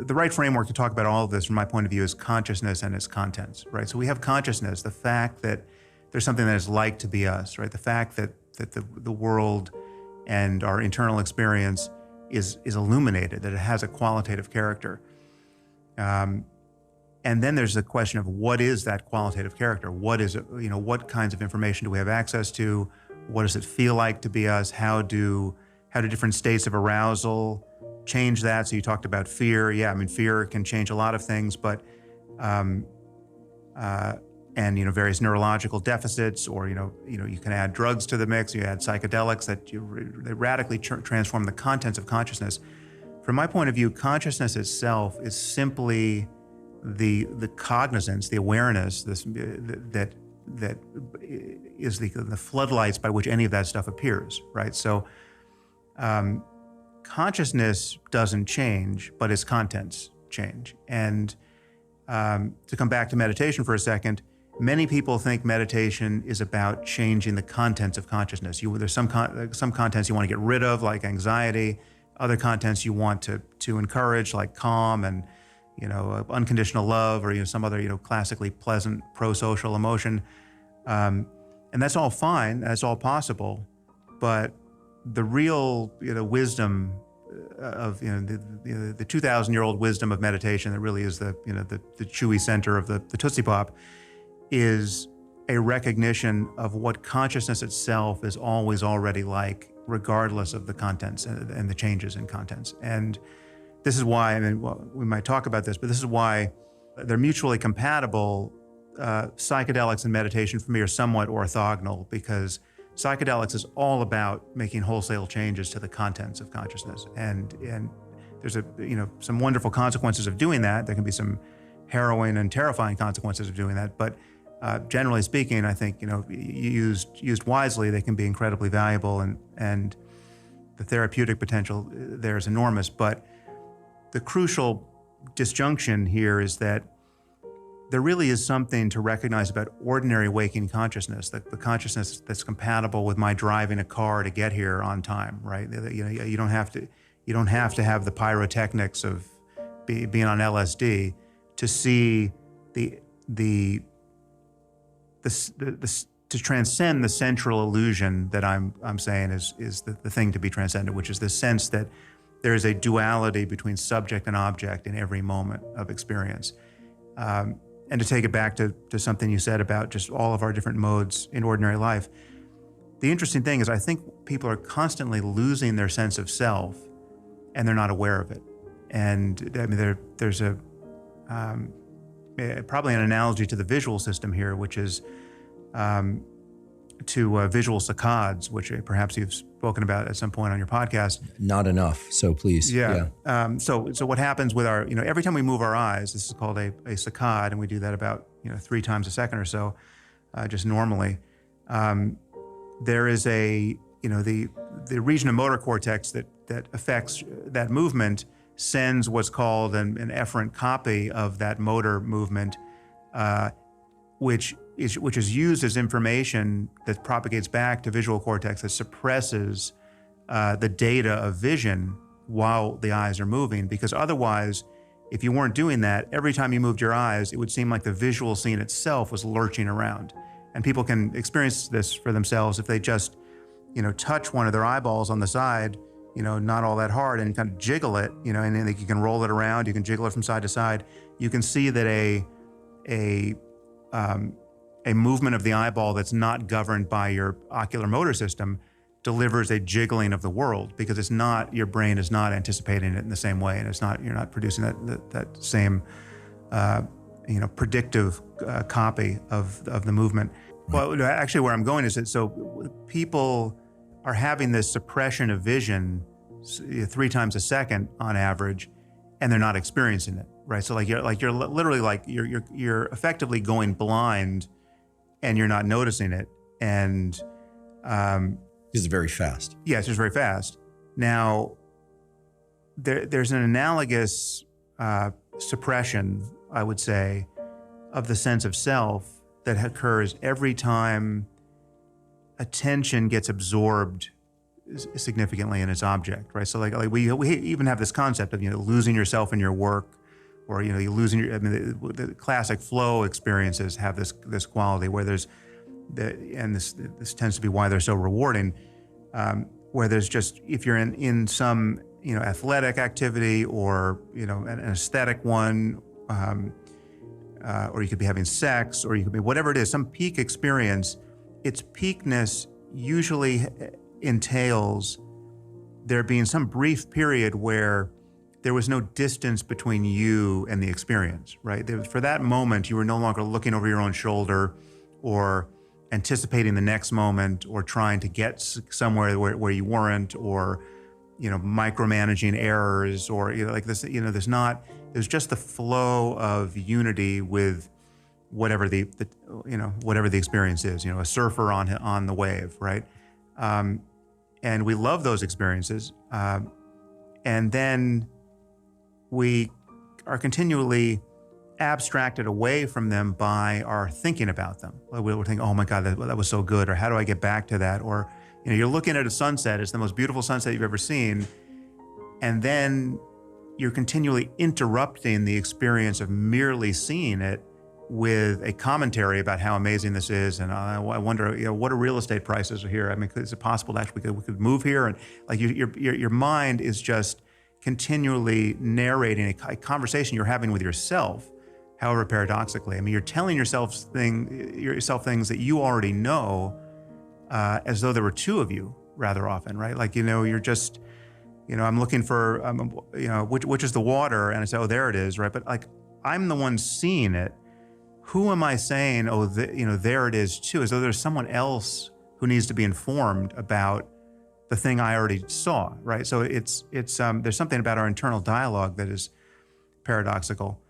the right framework to talk about all of this from my point of view is consciousness and its contents, right? So we have consciousness, the fact that there's something that is like to be us, right? The fact that the world and our internal experience is illuminated, that it has a qualitative character. And then there's the question of what is that qualitative character? What is it, what kinds of information do we have access to? What does it feel like to be us? How do different states of arousal change that? So you talked about fear. Yeah, I mean, fear can change a lot of things, but and various neurological deficits, or you can add drugs to the mix. You add psychedelics they radically transform the contents of consciousness. From my point of view, consciousness itself is simply the cognizance, the awareness, that is the floodlights by which any of that stuff appears, right? So consciousness doesn't change, but its contents change. And to come back to meditation for a second, many people think meditation is about changing the contents of consciousness. There's some contents you want to get rid of, like anxiety. Other contents you want to encourage, like calm and unconditional love, or some other classically pleasant pro-social emotion. And that's all fine. That's all possible. But the real wisdom of the 2,000-year-old wisdom of meditation, that really is the chewy center of the Tootsie Pop, is a recognition of what consciousness itself is always already like, regardless of the contents and the changes in contents. And this is why, we might talk about this, but this is why they're mutually compatible. Psychedelics and meditation for me are somewhat orthogonal, because psychedelics is all about making wholesale changes to the contents of consciousness. And there's some wonderful consequences of doing that. There can be some harrowing and terrifying consequences of doing that, but generally speaking, I think used wisely, they can be incredibly valuable, and the therapeutic potential there is enormous. But the crucial disjunction here is that there really is something to recognize about ordinary waking consciousness, the consciousness that's compatible with my driving a car to get here on time, right? You don't have to have the pyrotechnics of being on LSD to see to transcend the central illusion that I'm saying is the thing to be transcended, which is the sense that there is a duality between subject and object in every moment of experience. And to take it back to something you said about just all of our different modes in ordinary life, the interesting thing is I think people are constantly losing their sense of self, and they're not aware of it. And I mean, there's probably an analogy to the visual system here, which is to visual saccades, which perhaps you've spoken about at some point on your podcast. Not enough, so please. Yeah. So what happens with our, every time we move our eyes, this is called a saccade, and we do that about 3 times a second or so, just normally. There is the region of motor cortex that affects that movement sends what's called an efferent copy of that motor movement, which is used as information that propagates back to visual cortex, that suppresses the data of vision while the eyes are moving. Because otherwise, if you weren't doing that, every time you moved your eyes, it would seem like the visual scene itself was lurching around. And people can experience this for themselves if they just, touch one of their eyeballs on the side, not all that hard, and kind of jiggle it, and then you can roll it around, you can jiggle it from side to side. You can see that a movement of the eyeball that's not governed by your ocular motor system delivers a jiggling of the world, because it's not, your brain is not anticipating it in the same way, and you're not producing that same predictive copy of the movement. Well, actually, where I'm going is that so people are having this suppression of vision 3 times a second on average, and they're not experiencing it, right? So you're literally you're effectively going blind, and you're not noticing it. And it's very fast. Yes, it's very fast. Now, there's an analogous suppression, I would say, of the sense of self that occurs every time attention gets absorbed significantly in its object, right? So like we even have this concept of, losing yourself in your work, or, you losing your, I mean, the classic flow experiences have this quality where there's, and this tends to be why they're so rewarding, where there's just, if you're in some, athletic activity, or, an aesthetic one, or you could be having sex, or you could be, whatever it is, some peak experience, its peakness usually entails there being some brief period where there was no distance between you and the experience, right? For that moment, you were no longer looking over your own shoulder or anticipating the next moment, or trying to get somewhere where you weren't, or, micromanaging errors, or, like this, there's just the flow of unity with whatever the whatever the experience is, a surfer on the wave, right? And we love those experiences. And then we are continually abstracted away from them by our thinking about them. We'll think, oh my God, that was so good, or how do I get back to that? Or, you're looking at a sunset, it's the most beautiful sunset you've ever seen, and then you're continually interrupting the experience of merely seeing it with a commentary about how amazing this is, and I wonder, what are real estate prices here? I mean, is it possible that we could move here? And like your mind is just continually narrating a conversation you're having with yourself. However, paradoxically, I mean, you're telling yourself things that you already know, as though there were two of you rather often, right? Like, you're just, I'm looking for, which is the water, and I say, oh, there it is, right? But like, I'm the one seeing it. Who am I saying, oh, there it is too, as though there's someone else who needs to be informed about the thing I already saw, right? So it's there's something about our internal dialogue that is paradoxical.